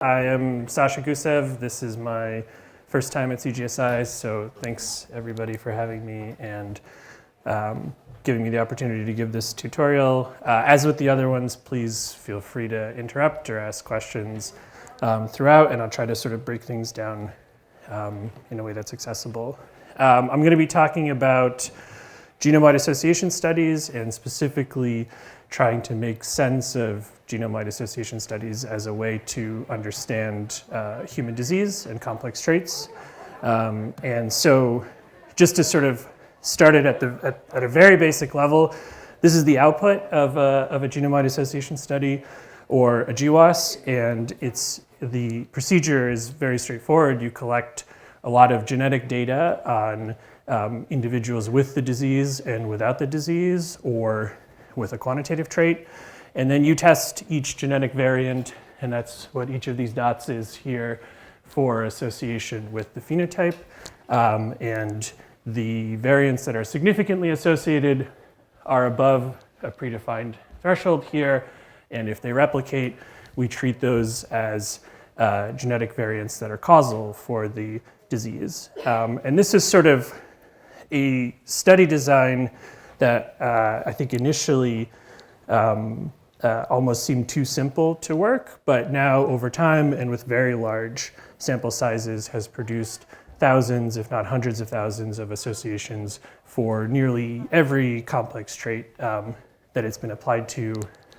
I am Sasha Gusev. This is my first time at CGSI, so thanks everybody for having me and giving me the opportunity to give this tutorial. As with the other ones, please feel free to interrupt or ask questions throughout, and I'll try to sort of break things down in a way that's accessible. I'm going to be talking about genome-wide association studies and specifically trying to make sense of genome-wide association studies as a way to understand human disease and complex traits. And so just to sort of start it at a very basic level, this is the output of a genome-wide association study or a GWAS, and the procedure is very straightforward. You collect a lot of genetic data on individuals with the disease and without the disease, or with a quantitative trait, and then you test each genetic variant, and that's what each of these dots is here for association with the phenotype. And the variants that are significantly associated are above a predefined threshold here, and if they replicate, we treat those as genetic variants that are causal for the disease. And this is sort of a study design that I think initially almost seemed too simple to work, but now over time and with very large sample sizes has produced thousands, if not hundreds of thousands of associations for nearly every complex trait that it's been applied to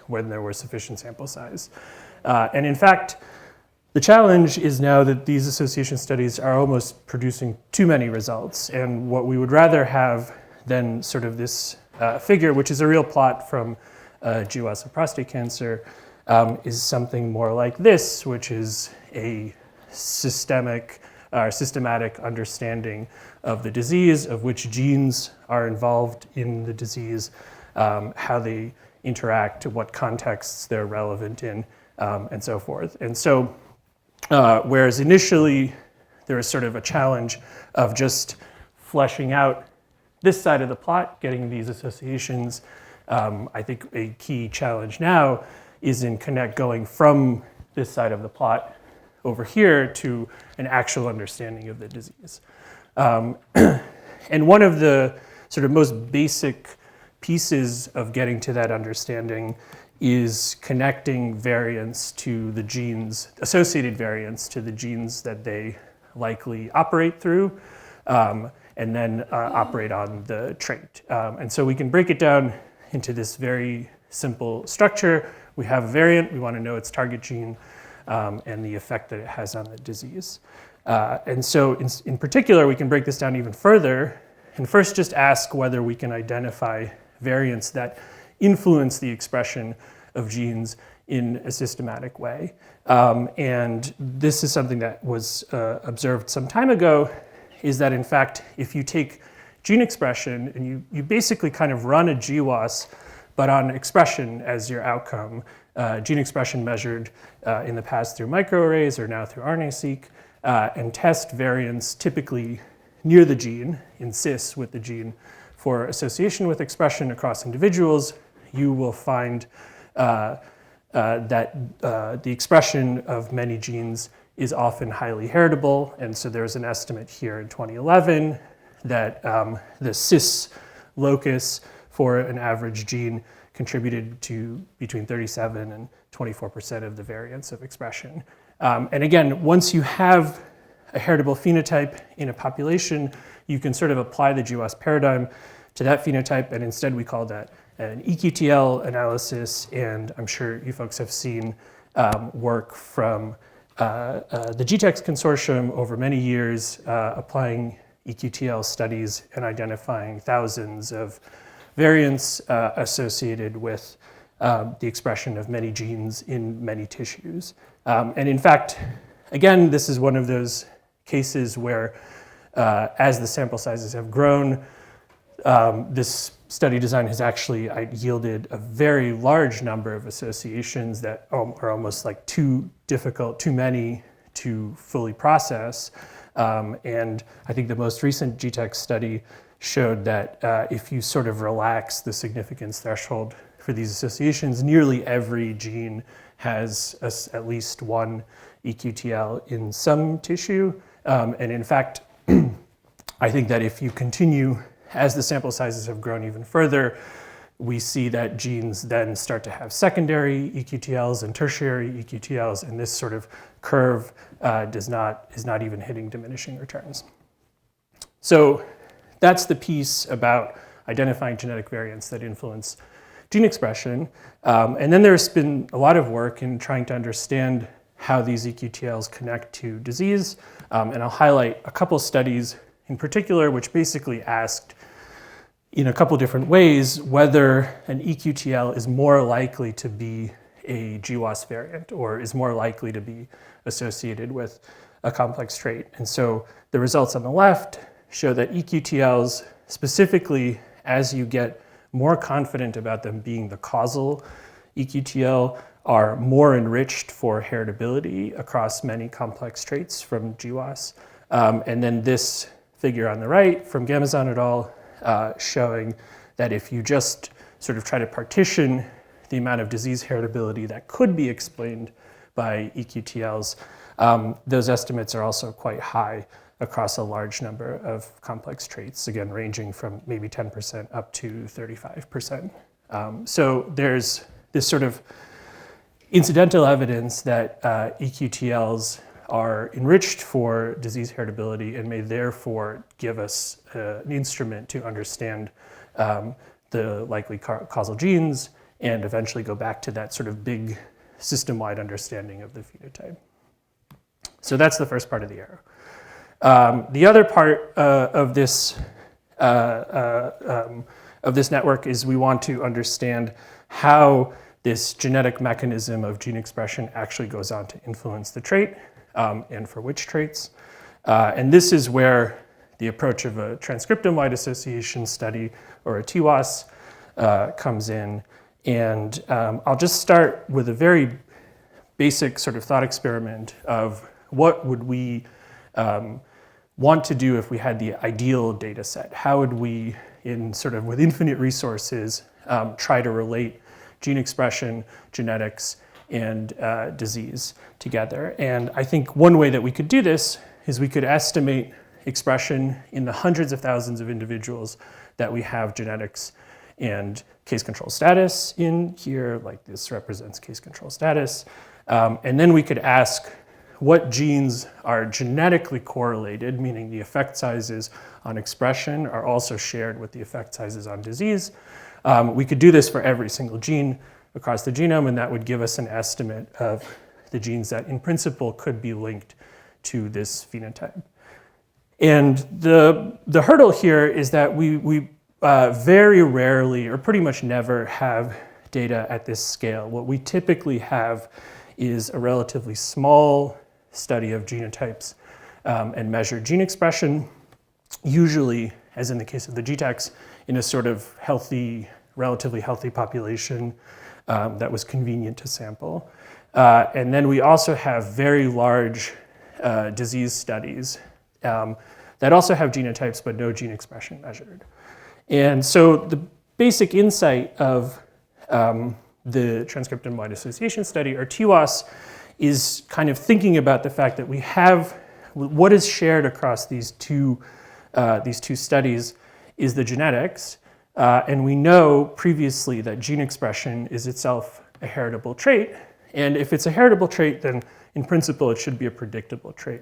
when there was sufficient sample size. And in fact, the challenge is now that these association studies are almost producing too many results, and what we would rather have than sort of this figure, which is a real plot from GWAS of prostate cancer, is something more like this, which is a systematic understanding of the disease, of which genes are involved in the disease, how they interact, what contexts they're relevant in, and so forth. And so, whereas initially there was sort of a challenge of just fleshing out this side of the plot, getting these associations, I think a key challenge now is in going from this side of the plot over here to an actual understanding of the disease. And one of the sort of most basic pieces of getting to that understanding is connecting variants to the genes, associated variants to the genes that they likely operate through, and then operate on the trait. And so we can break it down into this very simple structure. We have a variant, we want to know its target gene and the effect that it has on the disease. And so in particular, we can break this down even further and first just ask whether we can identify variants that influence the expression of genes in a systematic way. And this is something that was observed some time ago, is that in fact, if you take gene expression and you basically kind of run a GWAS, but on expression as your outcome, gene expression measured in the past through microarrays or now through RNA-seq, and test variants typically near the gene, in cis with the gene, for association with expression across individuals, you will find that the expression of many genes is often highly heritable. And so there's an estimate here in 2011 that the cis locus for an average gene contributed to between 37 and 24% of the variance of expression. And again, once you have a heritable phenotype in a population, you can sort of apply the GWAS paradigm to that phenotype, and instead we call that an EQTL analysis, and I'm sure you folks have seen work from the GTEx consortium over many years applying EQTL studies and identifying thousands of variants associated with the expression of many genes in many tissues. And in fact, again, this is one of those cases where as the sample sizes have grown, this study design has actually yielded a very large number of associations that are almost like too difficult, too many to fully process. And I think the most recent GTEx study showed that if you sort of relax the significance threshold for these associations, nearly every gene has at least one EQTL in some tissue. And in fact, I think that if you continue, as the sample sizes have grown even further, we see that genes then start to have secondary EQTLs and tertiary EQTLs, and this sort of curve is not even hitting diminishing returns. So that's the piece about identifying genetic variants that influence gene expression. And then there's been a lot of work in trying to understand how these EQTLs connect to disease. And I'll highlight a couple studies in particular, which basically asked in a couple different ways whether an EQTL is more likely to be a GWAS variant or is more likely to be associated with a complex trait. And so the results on the left show that EQTLs, specifically as you get more confident about them being the causal EQTL, are more enriched for heritability across many complex traits from GWAS. And then this figure on the right from Gamazan et al. Showing that if you just sort of try to partition the amount of disease heritability that could be explained by EQTLs, those estimates are also quite high across a large number of complex traits, again, ranging from maybe 10% up to 35%. So there's this sort of incidental evidence that EQTLs are enriched for disease heritability and may therefore give us an instrument to understand the likely causal genes and eventually go back to that sort of big system-wide understanding of the phenotype. So that's the first part of the arrow. The other part of this network is we want to understand how this genetic mechanism of gene expression actually goes on to influence the trait. And for which traits. And this is where the approach of a Transcriptome-Wide Association Study, or a TWAS, comes in. And I'll just start with a very basic sort of thought experiment of what would we want to do if we had the ideal data set? How would we, in sort of with infinite resources, try to relate gene expression, genetics, and disease together? And I think one way that we could do this is we could estimate expression in the hundreds of thousands of individuals that we have genetics and case control status in here, like this represents case control status. And then we could ask what genes are genetically correlated, meaning the effect sizes on expression are also shared with the effect sizes on disease. We could do this for every single gene across the genome, and that would give us an estimate of the genes that in principle could be linked to this phenotype. And the hurdle here is that we very rarely, or pretty much never, have data at this scale. What we typically have is a relatively small study of genotypes and measured gene expression, usually, as in the case of the GTEx, in a sort of healthy, relatively healthy population that was convenient to sample. And then we also have very large disease studies that also have genotypes but no gene expression measured. And so the basic insight of the Transcriptome-Wide Association Study, or TWAS, is kind of thinking about the fact that we have what is shared across these two studies is the genetics. And we know previously that gene expression is itself a heritable trait. And if it's a heritable trait, then in principle, it should be a predictable trait.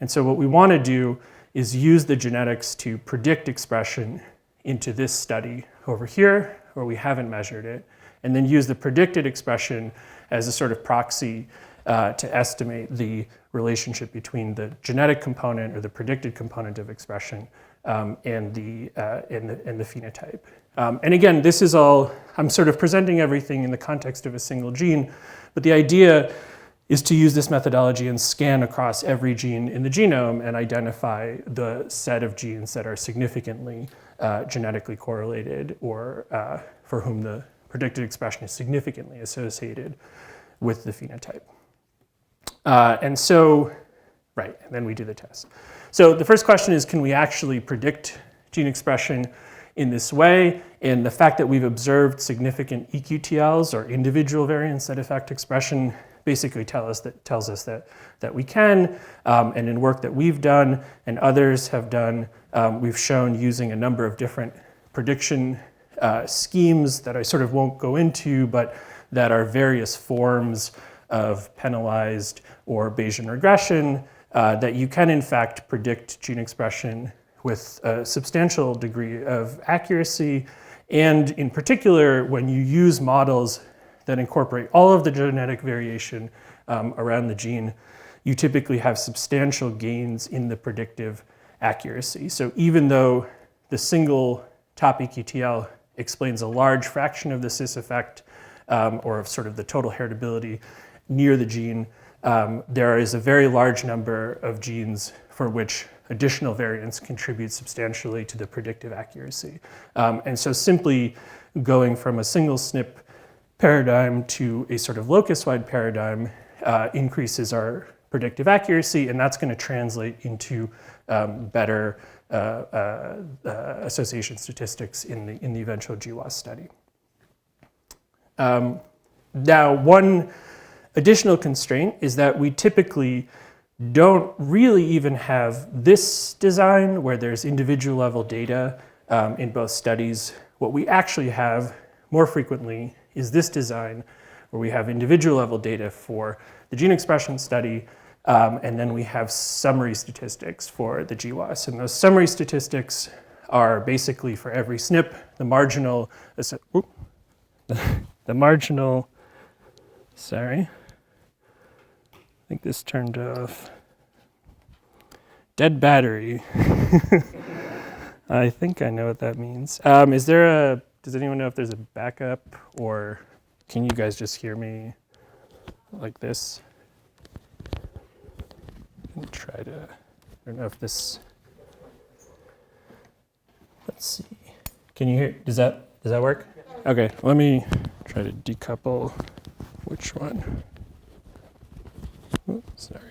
And so what we want to do is use the genetics to predict expression into this study over here, where we haven't measured it, and then use the predicted expression as a sort of proxy to estimate the relationship between the genetic component or the predicted component of expression and the phenotype. And again, this is all, I'm sort of presenting everything in the context of a single gene, but the idea is to use this methodology and scan across every gene in the genome and identify the set of genes that are significantly genetically correlated or for whom the predicted expression is significantly associated with the phenotype. And so, right, and then we do the test. So the first question is, can we actually predict gene expression in this way? And the fact that we've observed significant EQTLs, or individual variants that affect expression, basically tells us that we can. And in work that we've done and others have done, we've shown using a number of different prediction schemes that I sort of won't go into, but that are various forms of penalized or Bayesian regression, that you can in fact predict gene expression with a substantial degree of accuracy. And in particular, when you use models that incorporate all of the genetic variation around the gene, you typically have substantial gains in the predictive accuracy. So even though the single top EQTL explains a large fraction of the cis effect, or of sort of the total heritability near the gene, there is a very large number of genes for which additional variants contribute substantially to the predictive accuracy. And so simply going from a single SNP paradigm to a sort of locus-wide paradigm increases our predictive accuracy, and that's going to translate into better association statistics in the eventual GWAS study. Now, one additional constraint is that we typically don't really even have this design where there's individual level data in both studies. What we actually have more frequently is this design where we have individual level data for the gene expression study, and then we have summary statistics for the GWAS. And those summary statistics are basically for every SNP, the marginal, sorry, I think this turned off. Dead battery. I think I know what that means. Does anyone know if there's a backup, or can you guys just hear me like this? Let me try to, I don't know if this, let's see. Can you hear, does that work? Okay, let me try to decouple which one. Oops, sorry.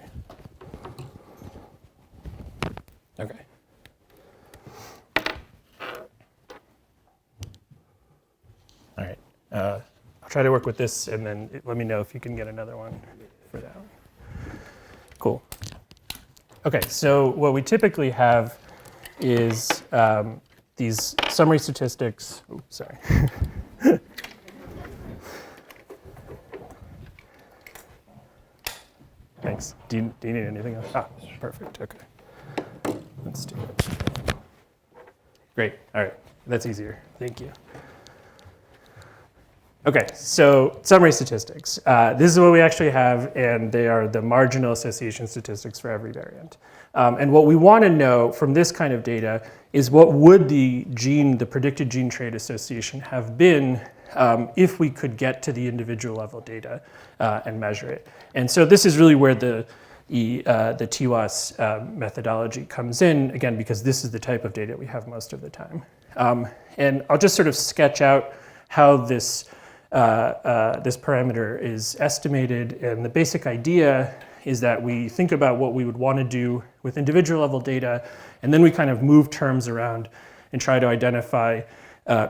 Okay. All right. I'll try to work with this, and then let me know if you can get another one for that one. Cool. Okay, so what we typically have is these summary statistics. Oh, sorry. Thanks. Do you need anything else? Ah, perfect. Okay. Let's do it. Great. All right. That's easier. Thank you. Okay, so summary statistics. This is what we actually have, and they are the marginal association statistics for every variant. And what we want to know from this kind of data is what would the predicted gene trait association have been if we could get to the individual level data and measure it. And so this is really where the TWAS methodology comes in, again, because this is the type of data we have most of the time. And I'll just sort of sketch out how this parameter is estimated. And the basic idea is that we think about what we would want to do with individual level data, and then we kind of move terms around and try to identify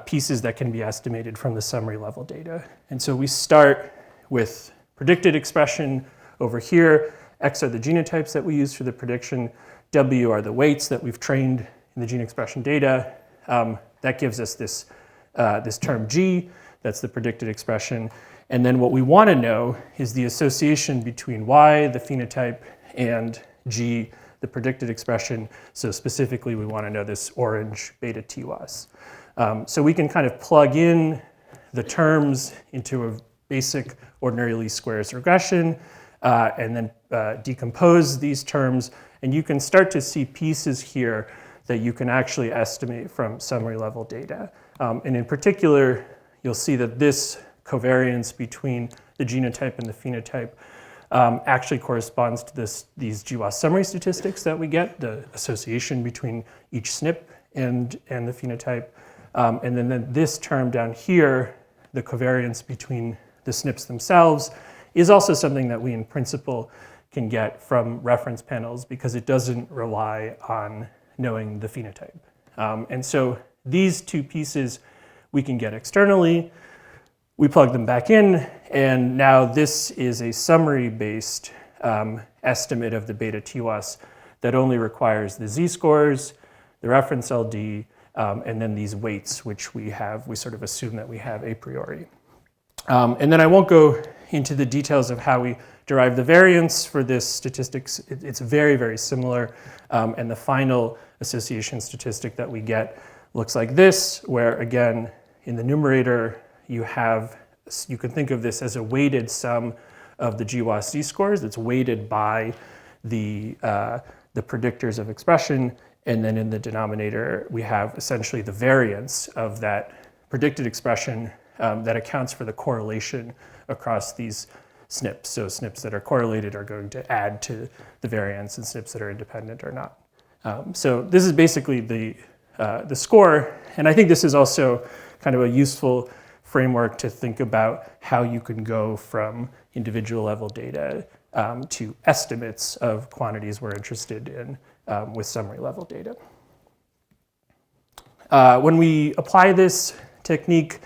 pieces that can be estimated from the summary level data. And so we start with predicted expression over here. X are the genotypes that we use for the prediction. W are the weights that we've trained in the gene expression data. That gives us this term G. That's the predicted expression. And then what we want to know is the association between Y, the phenotype, and G, the predicted expression. So specifically, we want to know this orange beta TWAS. So we can kind of plug in the terms into a basic ordinary least squares regression, and then decompose these terms. And you can start to see pieces here that you can actually estimate from summary level data. And in particular, you'll see that this covariance between the genotype and the phenotype actually corresponds to these GWAS summary statistics that we get, the association between each SNP and the phenotype. And then this term down here, the covariance between the SNPs themselves, is also something that we in principle can get from reference panels because it doesn't rely on knowing the phenotype. And so these two pieces we can get externally. We plug them back in, and now this is a summary-based estimate of the beta TWAS that only requires the z-scores, the reference LD, and then these weights, which we sort of assume that we have a priori. And then I won't go into the details of how we derive the variance for this statistics. It's very, very similar, and the final association statistic that we get looks like this, where again, in the numerator, you can think of this as a weighted sum of the GWAS z-scores. It's weighted by the predictors of expression, and then in the denominator, we have essentially the variance of that predicted expression that accounts for the correlation across these SNPs. So SNPs that are correlated are going to add to the variance, and SNPs that are independent are not. So this is basically the score, and I think this is also kind of a useful framework to think about how you can go from individual level data to estimates of quantities we're interested in with summary level data. When we apply this technique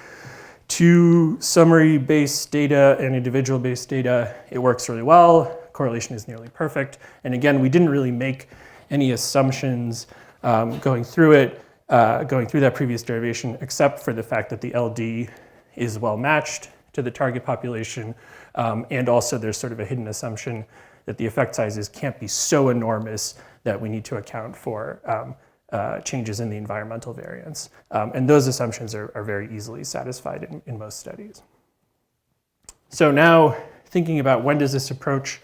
to summary-based data and individual-based data, it works really well. Correlation is nearly perfect. And again, we didn't really make any assumptions going through that previous derivation, except for the fact that the LD is well matched to the target population. And also there's sort of a hidden assumption that the effect sizes can't be so enormous that we need to account for changes in the environmental variance. And those assumptions are very easily satisfied in most studies. So now thinking about when does this approach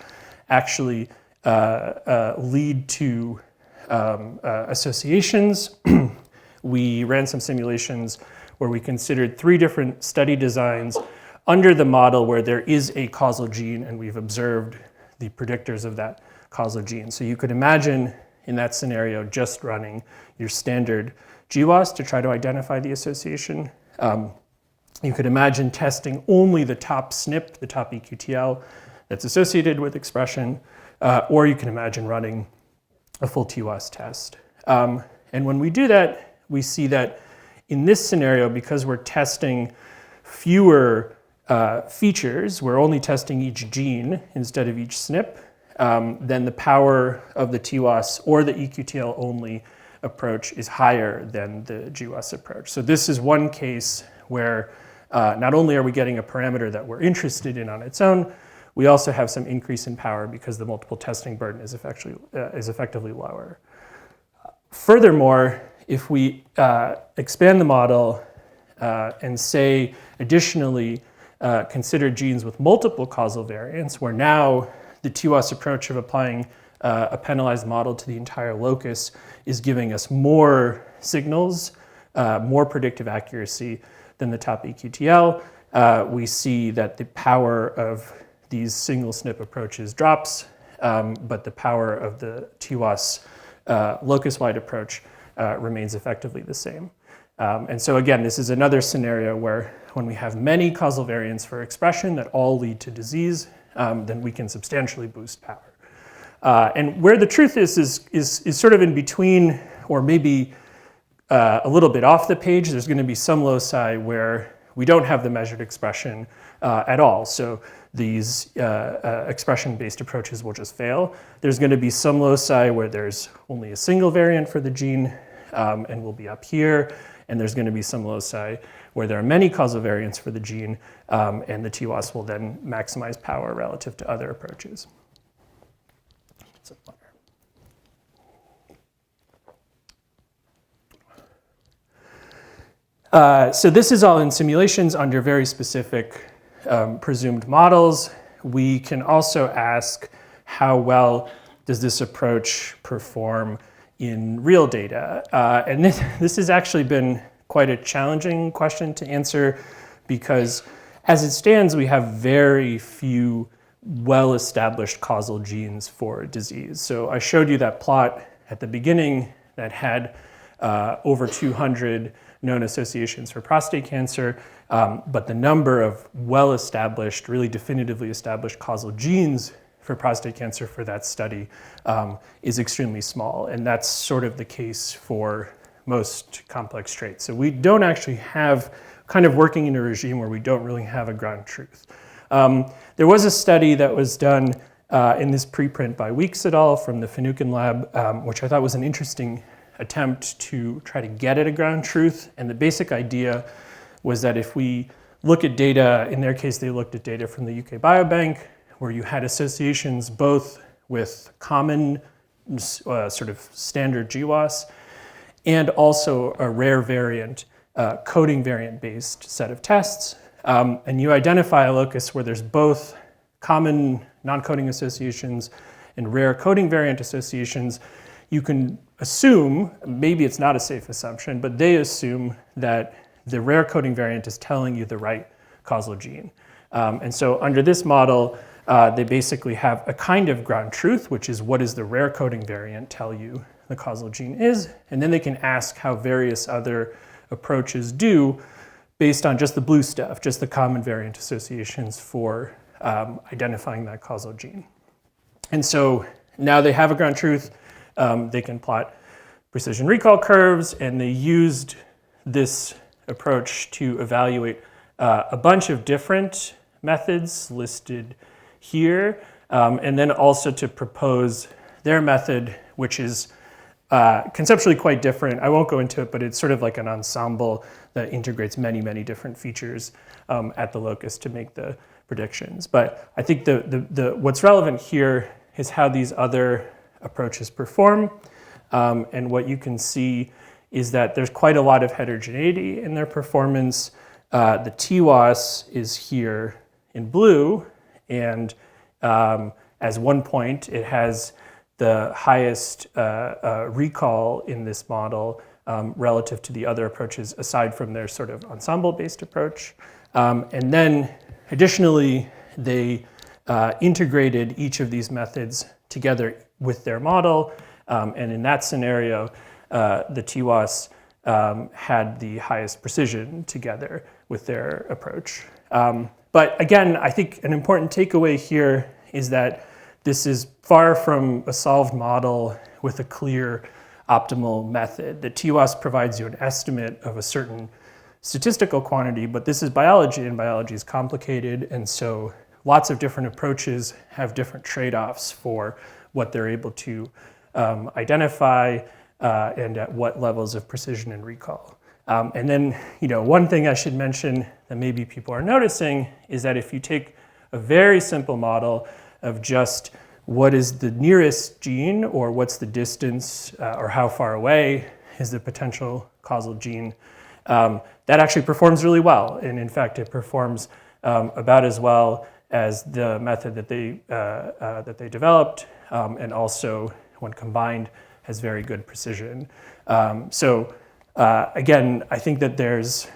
actually lead to associations, we ran some simulations where we considered 3 different study designs under the model where there is a causal gene and we've observed the predictors of that causal gene. So you could imagine in that scenario just running your standard GWAS to try to identify the association. You could imagine testing only the top SNP, the top EQTL that's associated with expression, or you can imagine running a full TWAS test. And when we do that, we see that in this scenario, because we're testing fewer features, we're only testing each gene instead of each SNP, then the power of the TWAS or the EQTL only approach is higher than the GWAS approach. So this is one case where not only are we getting a parameter that we're interested in on its own, we also have some increase in power because the multiple testing burden is effectively lower. Furthermore, if we expand the model and say additionally consider genes with multiple causal variants, where now the TWAS approach of applying a penalized model to the entire locus is giving us more signals, more predictive accuracy than the top EQTL. We see that the power of these single SNP approaches drops, but the power of the TWAS locus-wide approach remains effectively the same. And so again, this is another scenario where when we have many causal variants for expression that all lead to disease, then we can substantially boost power. And where the truth is sort of in between, or maybe a little bit off the page. There's going to be some loci where we don't have the measured expression at all. So these expression-based approaches will just fail. There's going to be some loci where there's only a single variant for the gene, and we'll be up here. And there's going to be some loci where there are many causal variants for the gene, and the TWAS will then maximize power relative to other approaches. So this is all in simulations under very specific presumed models. We can also ask how well does this approach perform in real data? And this has actually been quite a challenging question to answer because as it stands, we have very few well-established causal genes for disease. So I showed you that plot at the beginning that had over 200 known associations for prostate cancer, but the number of well-established, really definitively established causal genes for prostate cancer for that study is extremely small. And that's sort of the case for most complex traits. So we don't actually have kind of working in a regime where we don't really have a ground truth. There was a study that was done in this preprint by Weeks et al. From the Finucane lab, which I thought was an interesting attempt to try to get at a ground truth. And the basic idea was that if we look at data, in their case, they looked at data from the UK Biobank, where you had associations both with common sort of standard GWAS and also a rare variant, coding variant-based set of tests. And you identify a locus where there's both common non-coding associations and rare coding variant associations. You can assume, maybe it's not a safe assumption, but they assume that the rare coding variant is telling you the right causal gene. And so under this model, they basically have a kind of ground truth, which is what does the rare coding variant tell you the causal gene is? And then they can ask how various other approaches do based on just the blue stuff, just the common variant associations for identifying that causal gene. And so now they have a ground truth. They can plot precision recall curves, and they used this approach to evaluate a bunch of different methods listed here, and then also to propose their method, which is conceptually quite different. I won't go into it, but it's sort of like an ensemble that integrates many, many different features at the locus to make the predictions. But I think what's relevant here is how these other approaches perform. And what you can see is that there's quite a lot of heterogeneity in their performance. The TWAS is here in blue, and as one point, it has the highest recall in this model relative to the other approaches, aside from their sort of ensemble-based approach. And then additionally, they integrated each of these methods together with their model. And in that scenario, the TWAS had the highest precision together with their approach. But again, I think an important takeaway here is that this is far from a solved model with a clear optimal method. The TWAS provides you an estimate of a certain statistical quantity, but this is biology, and biology is complicated, and so lots of different approaches have different trade-offs for what they're able to identify and at what levels of precision and recall. And then, one thing I should mention that maybe people are noticing is that if you take a very simple model of just what is the nearest gene, or what's the distance, or how far away is the potential causal gene, that actually performs really well. And in fact, it performs about as well as the method that they developed, and also when combined has very good precision. So again, I think that there's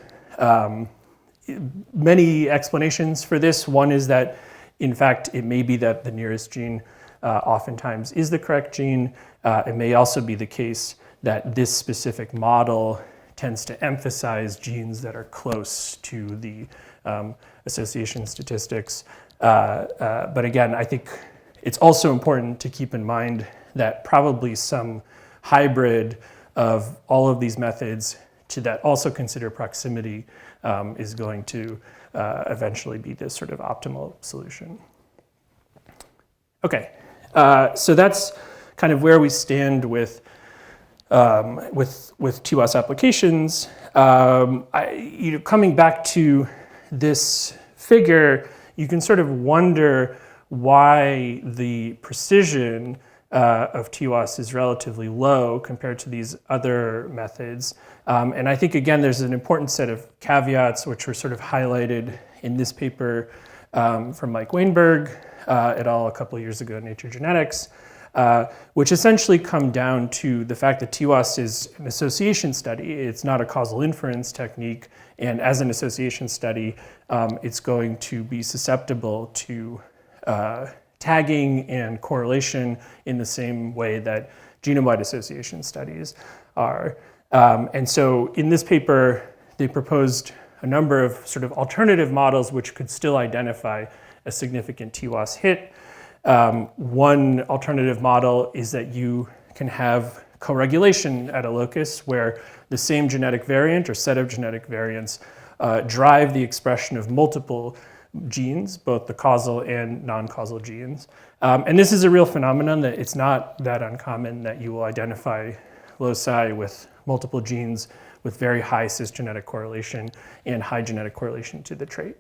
many explanations for this. One is that, in fact, it may be that the nearest gene oftentimes is the correct gene. It may also be the case that this specific model tends to emphasize genes that are close to the association statistics. But again, I think it's also important to keep in mind that probably some hybrid of all of these methods to that also consider proximity is going to eventually be this sort of optimal solution. Okay, so that's kind of where we stand with TWAS applications. Coming back to this figure, you can sort of wonder why the precision of TWAS is relatively low compared to these other methods. And I think, again, there's an important set of caveats which were sort of highlighted in this paper from Mike Weinberg et al. A couple of years ago in Nature Genetics, which essentially come down to the fact that TWAS is an association study. It's not a causal inference technique. And as an association study, it's going to be susceptible to tagging and correlation in the same way that genome-wide association studies are. And so in this paper, they proposed a number of sort of alternative models which could still identify a significant TWAS hit. One alternative model is that you can have co-regulation at a locus where the same genetic variant or set of genetic variants drive the expression of multiple genes, both the causal and non-causal genes. And this is a real phenomenon that it's not that uncommon that you will identify loci with multiple genes with very high cisgenetic correlation and high genetic correlation to the trait.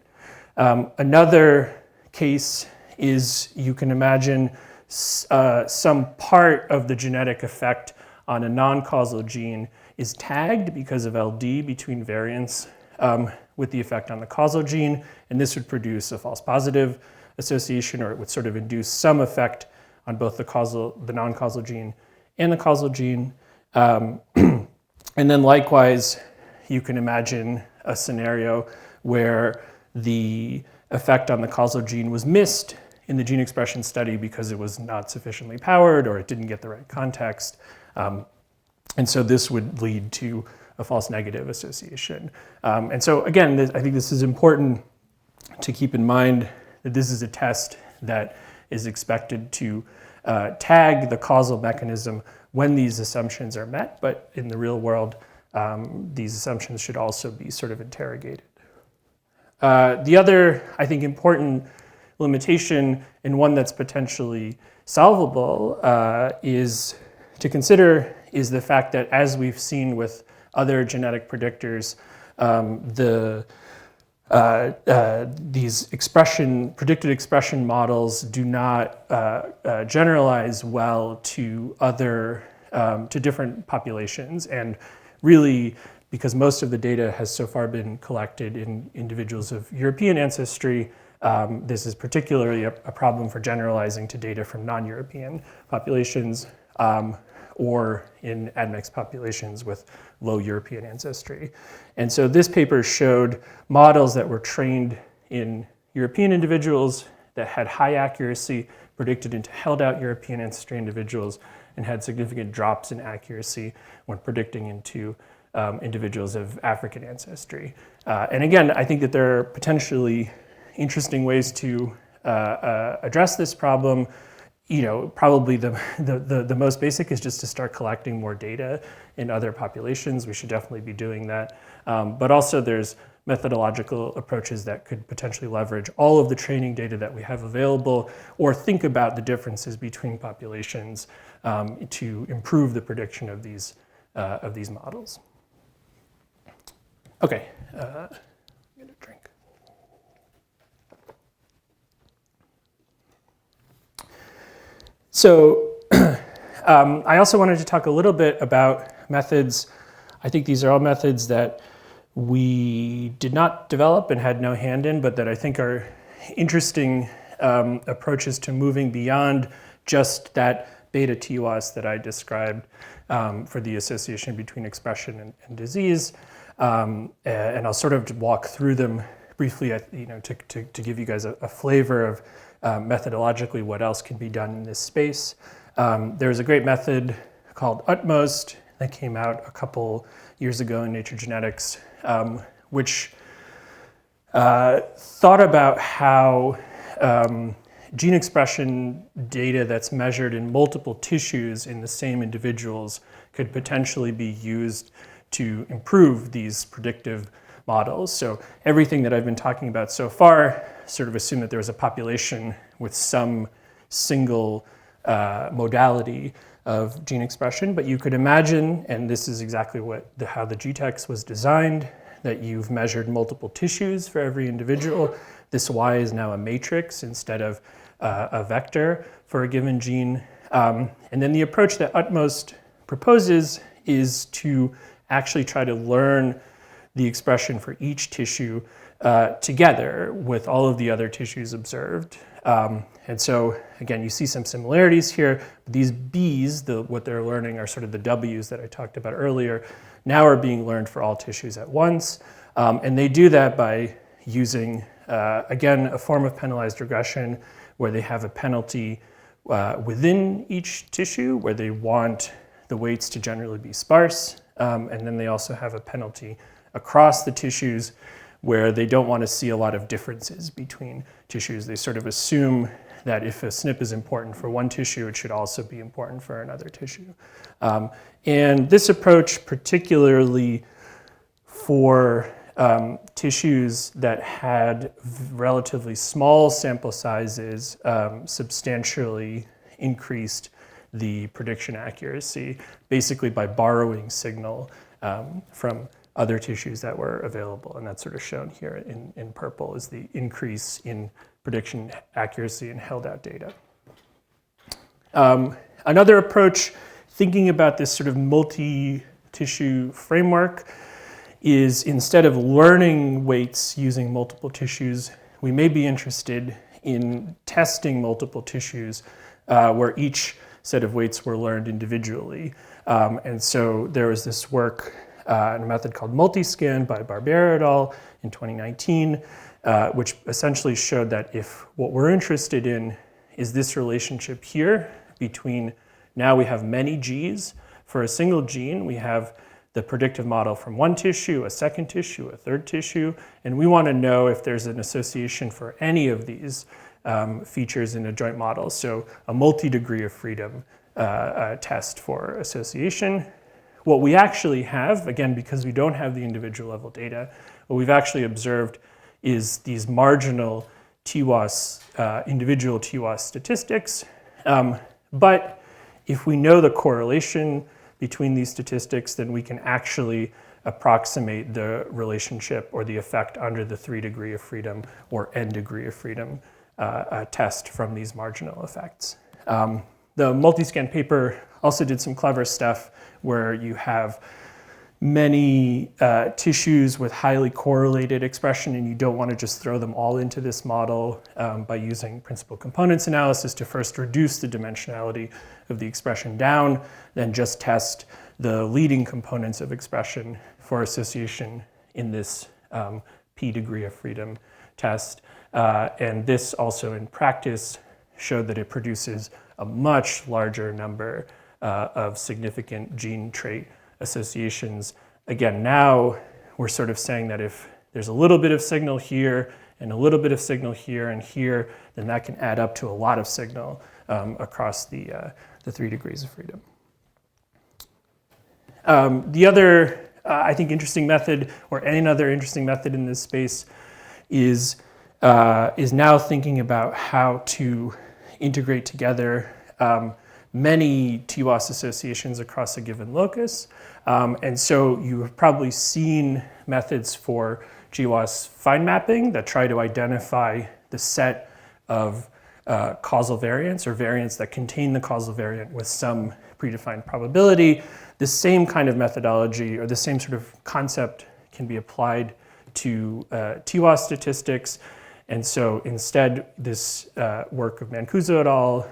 Another case is you can imagine some part of the genetic effect on a non-causal gene is tagged because of LD between variants with the effect on the causal gene, and this would produce a false positive association, or it would sort of induce some effect on both the non-causal gene and the causal gene. And then likewise, you can imagine a scenario where the effect on the causal gene was missed in the gene expression study because it was not sufficiently powered or it didn't get the right context. And so this would lead to a false negative association. And so again, I think this is important to keep in mind that this is a test that is expected to tag the causal mechanism when these assumptions are met, but in the real world, these assumptions should also be sort of interrogated. The other, I think, important limitation, and one that's potentially solvable, is to consider is the fact that, as we've seen with other genetic predictors, these predicted expression models do not generalize well to different populations. And really, because most of the data has so far been collected in individuals of European ancestry, this is particularly a problem for generalizing to data from non-European populations or in admixed populations with low European ancestry. And so this paper showed models that were trained in European individuals that had high accuracy, predicted into held out European ancestry individuals, and had significant drops in accuracy when predicting into individuals of African ancestry. And again, I think that there are potentially interesting ways to address this problem. You know, probably the most basic is just to start collecting more data in other populations. We should definitely be doing that. But also there's methodological approaches that could potentially leverage all of the training data that we have available, or think about the differences between populations to improve the prediction of these models. Okay, I'm gonna drink. So I also wanted to talk a little bit about methods. I think these are all methods that we did not develop and had no hand in, but that I think are interesting approaches to moving beyond just that beta TWAS that I described for the association between expression and disease. And I'll sort of walk through them briefly, to give you guys a flavor of methodologically what else can be done in this space. There's a great method called Utmost that came out a couple years ago in Nature Genetics, which thought about how gene expression data that's measured in multiple tissues in the same individuals could potentially be used to improve these predictive models. So everything that I've been talking about so far sort of assume that there was a population with some single modality of gene expression, but you could imagine, and this is exactly how the GTEx was designed, that you've measured multiple tissues for every individual. This Y is now a matrix instead of a vector for a given gene. And then the approach that Utmost proposes is to actually try to learn the expression for each tissue together with all of the other tissues observed. And so, again, you see some similarities here. These B's, what they're learning are sort of the W's that I talked about earlier, now are being learned for all tissues at once. And they do that by using, again, a form of penalized regression where they have a penalty within each tissue where they want the weights to generally be sparse. And then they also have a penalty across the tissues where they don't want to see a lot of differences between tissues. They sort of assume that if a SNP is important for one tissue, it should also be important for another tissue. And this approach, particularly for tissues that had relatively small sample sizes, substantially increased the prediction accuracy, basically by borrowing signal from other tissues that were available. And that's sort of shown here in purple is the increase in prediction accuracy in held out data. Another approach, thinking about this sort of multi-tissue framework, is instead of learning weights using multiple tissues, we may be interested in testing multiple tissues where each set of weights were learned individually. And so there was this work in a method called multiscan by Barbera et al. In 2019, which essentially showed that if what we're interested in is this relationship here between, now we have many Gs. For a single gene, we have the predictive model from one tissue, a second tissue, a third tissue, and we want to know if there's an association for any of these features in a joint model. So a multi-degree of freedom test for association. What we actually have, again, because we don't have the individual level data, what we've actually observed is these marginal TWAS, individual TWAS statistics. But if we know the correlation between these statistics, then we can actually approximate the relationship or the effect under the 3 degree of freedom or n degree of freedom test from these marginal effects. The multiscan paper also did some clever stuff where you have many tissues with highly correlated expression, and you don't want to just throw them all into this model by using principal components analysis to first reduce the dimensionality of the expression down, then just test the leading components of expression for association in this p degree of freedom test. And this also in practice showed that it produces a much larger number of significant gene trait associations. Again, now we're sort of saying that if there's a little bit of signal here and a little bit of signal here and here, then that can add up to a lot of signal across the 3 degrees of freedom. The other, I think, interesting method, or another interesting method in this space, is now thinking about how to integrate together many TWAS associations across a given locus. And so you have probably seen methods for GWAS fine mapping that try to identify the set of causal variants or variants that contain the causal variant with some predefined probability. The same kind of methodology or the same sort of concept can be applied to TWAS statistics. And so instead, this work of Mancuso et al.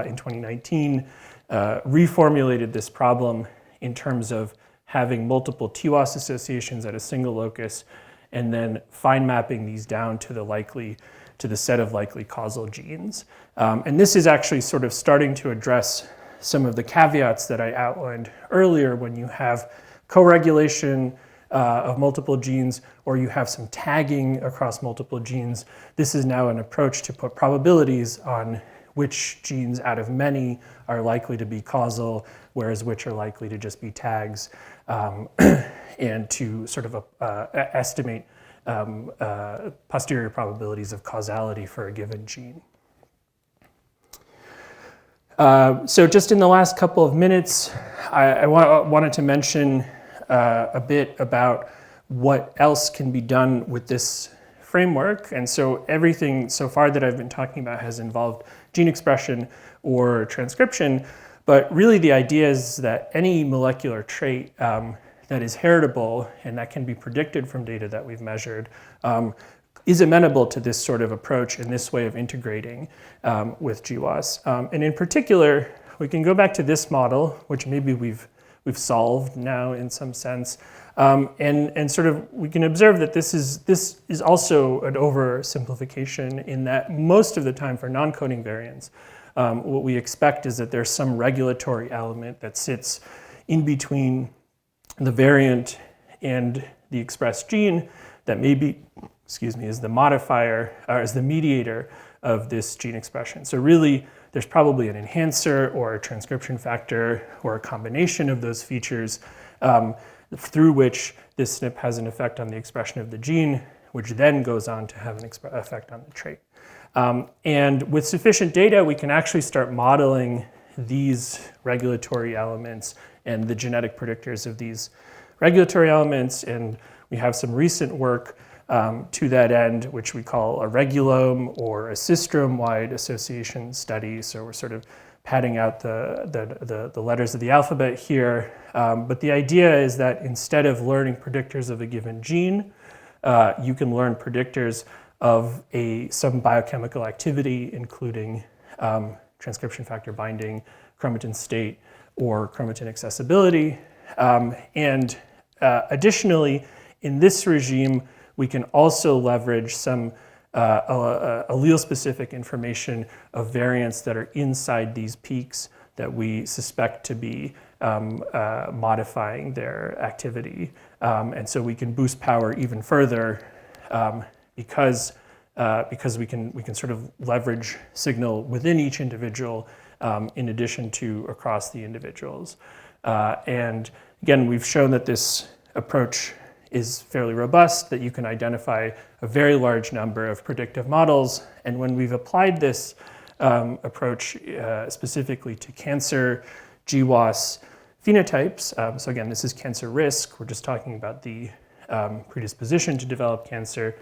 In 2019 reformulated this problem in terms of having multiple TWAS associations at a single locus and then fine mapping these down to the set of likely causal genes. And this is actually sort of starting to address some of the caveats that I outlined earlier when you have co-regulation of multiple genes or you have some tagging across multiple genes. This is now an approach to put probabilities on which genes out of many are likely to be causal, whereas which are likely to just be tags, and to sort of estimate posterior probabilities of causality for a given gene. So just in the last couple of minutes, I wanted to mention a bit about what else can be done with this framework. And so everything so far that I've been talking about has involved gene expression or transcription, but really the idea is that any molecular trait that is heritable and that can be predicted from data that we've measured is amenable to this sort of approach and this way of integrating with GWAS. And in particular, we can go back to this model, which maybe we've solved now in some sense, and sort of we can observe that this is also an oversimplification in that most of the time for non-coding variants, what we expect is that there's some regulatory element that sits in between the variant and the expressed gene that maybe, is the modifier or is the mediator of this gene expression. So really, there's probably an enhancer or a transcription factor or a combination of those features through which this SNP has an effect on the expression of the gene, which then goes on to have an effect on the trait. And with sufficient data, we can actually start modeling these regulatory elements and the genetic predictors of these regulatory elements. And we have some recent work to that end, which we call a regulome or a Transcriptome-Wide Association Studies. So we're sort of padding out the letters of the alphabet here. But the idea is that instead of learning predictors of a given gene, you can learn predictors of some biochemical activity, including transcription factor binding, chromatin state, or chromatin accessibility. And additionally, in this regime, we can also leverage some allele-specific information of variants that are inside these peaks that we suspect to be modifying their activity. And so we can boost power even further because we can sort of leverage signal within each individual in addition to across the individuals. And again, we've shown that this approach is fairly robust, that you can identify a very large number of predictive models. And when we've applied this approach specifically to cancer, GWAS phenotypes, so again, this is cancer risk, we're just talking about the predisposition to develop cancer,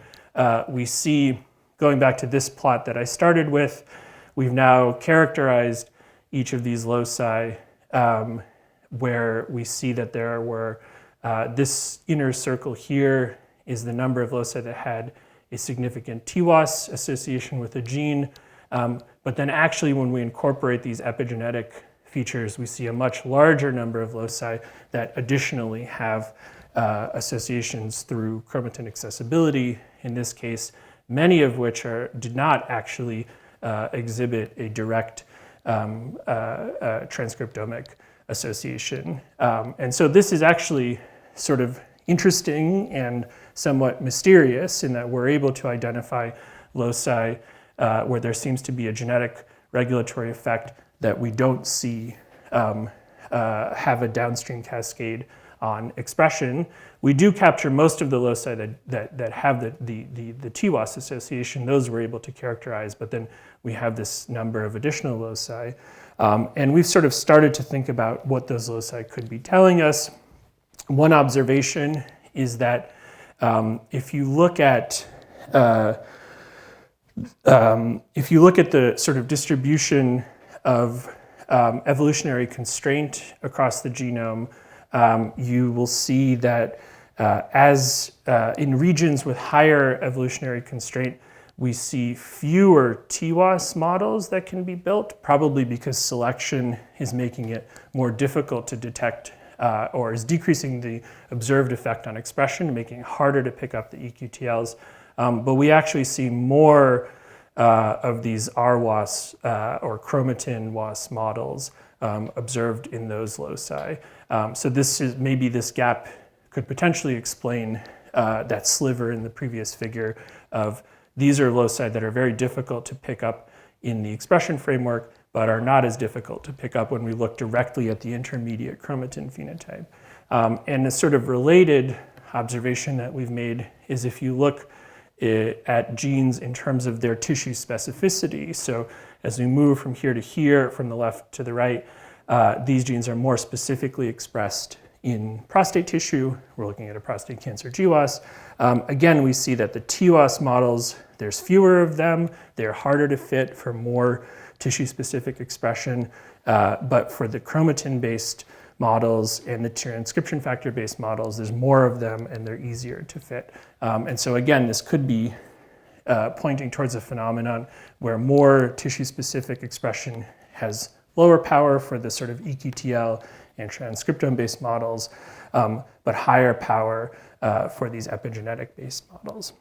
we see, going back to this plot that I started with, we've now characterized each of these loci where we see that there were this inner circle here is the number of loci that had a significant TWAS association with a gene. But then actually when we incorporate these epigenetic features, we see a much larger number of loci that additionally have associations through chromatin accessibility. In this case, many of which did not actually exhibit a direct transcriptomic association. And so this is actually sort of interesting and somewhat mysterious in that we're able to identify loci where there seems to be a genetic regulatory effect that we don't see have a downstream cascade on expression. We do capture most of the loci that have the TWAS association. Those we're able to characterize, but then we have this number of additional loci. And we've sort of started to think about what those loci could be telling us. One observation is that if you look at the sort of distribution of evolutionary constraint across the genome, you will see that as in regions with higher evolutionary constraint, we see fewer TWAS models that can be built, probably because selection is making it more difficult to detect or is decreasing the observed effect on expression, making it harder to pick up the eQTLs. But we actually see more of these RWAS or chromatin WAS models observed in those loci. So maybe this gap could potentially explain that sliver in the previous figure of these are loci that are very difficult to pick up in the expression framework, but are not as difficult to pick up when we look directly at the intermediate chromatin phenotype. And a sort of related observation that we've made is if you look at genes in terms of their tissue specificity, so as we move from here to here, from the left to the right, these genes are more specifically expressed in prostate tissue. We're looking at a prostate cancer GWAS. Again, we see that the TWAS models, there's fewer of them. They're harder to fit for more tissue-specific expression. But for the chromatin-based models and the transcription factor-based models, there's more of them and they're easier to fit. And so again, this could be pointing towards a phenomenon where more tissue-specific expression has lower power for the sort of eQTL and transcriptome-based models, but higher power for these epigenetic-based models.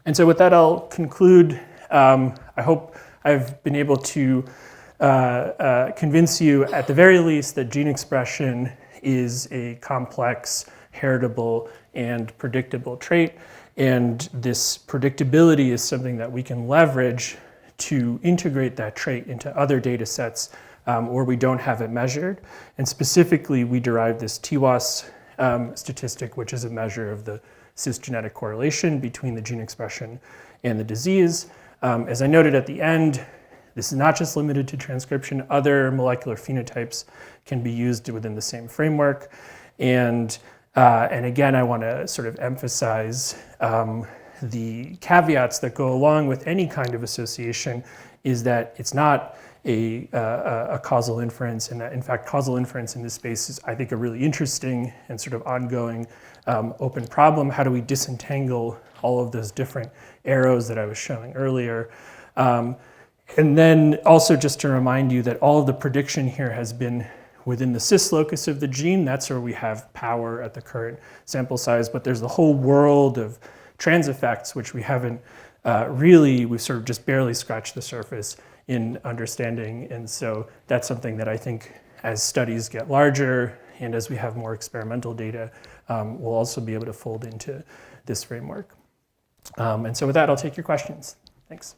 And so with that, I'll conclude. I hope I've been able to convince you, at the very least, that gene expression is a complex, heritable, and predictable trait, And this predictability is something that we can leverage to integrate that trait into other data sets where we don't have it measured. And specifically, we derive this TWAS statistic, which is a measure of the cisgenetic correlation between the gene expression and the disease. As I noted at the end, this is not just limited to transcription. Other molecular phenotypes can be used within the same framework. And again, I want to sort of emphasize the caveats that go along with any kind of association is that it's not a causal inference, and that in fact causal inference in this space is, I think, a really interesting and sort of ongoing open problem. How do we disentangle all of those different arrows that I was showing earlier? And then also just to remind you that all of the prediction here has been within the cis locus of the gene. That's where we have power at the current sample size, but there's the whole world of trans effects, which we haven't we've sort of just barely scratched the surface in understanding. And so that's something that I think as studies get larger and as we have more experimental data, we'll also be able to fold into this framework. And so with that, I'll take your questions. Thanks.